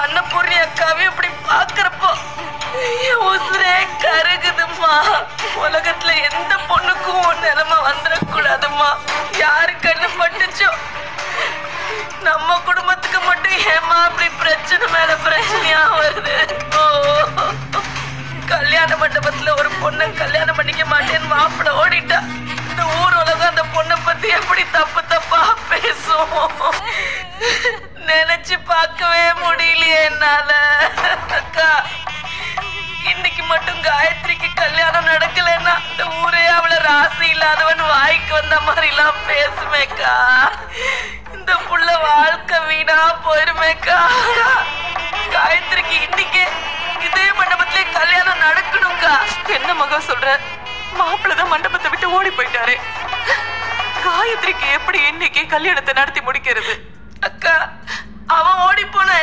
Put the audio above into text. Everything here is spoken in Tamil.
அன்னபூர்ணி அக்காவே இப்படி பாக்குறப்போ என் உசுரே கருகுதும்மா. உலகத்துல எந்த பொண்ணுக்கும் உன் நிலைமை வந்துடக்கூடாதும்மா. யாரு கண்ணு பட்டுச்சோ நம்ம குடும்பத்துக்கு மட்டும் ஏமா அப்படி பிரச்சனை மேல பிரச்சனையா வருது? ஓ, கல்யாண மண்டபத்துல ஒரு பொண்ணை கல்யாணம் பண்ணிக்க மாட்டேன்னு மாப்பிள்ள ஓடிட்டா. இந்த ஊர் உலகம் அந்த பொண்ணை பத்தி எப்படி தப்பு தப்பா பேசும்? நினைச்சு பார்க்கவே முடியலையே என்னால. அக்கா, இன்னைக்கு மட்டும் காயத்ரிக்கு கல்யாணம் நடக்கலன்னா இந்த ஊரே அவளை ராசி இல்லாதவன் வாய்க்கு வந்த மாதிரி எல்லாம் பேசுமேக்கா. இந்த புள்ள வாழ்க்கை வீணா போயிருமேக்கா. காயத்ரிக்கு இன்னைக்கே இதே மண்டபத்திலே கல்யாணம் நடக்கணும்க்கா. என்ன மகா சொல்ற? மாப்பிள்ளதான் மண்டபத்தை விட்டு ஓடி போயிட்டாரு. காயத்ரிக்கு எப்படி இன்னைக்கு கல்யாணத்தை நடத்தி முடிக்கிறது? அக்கா, அவன் ஓடி போனா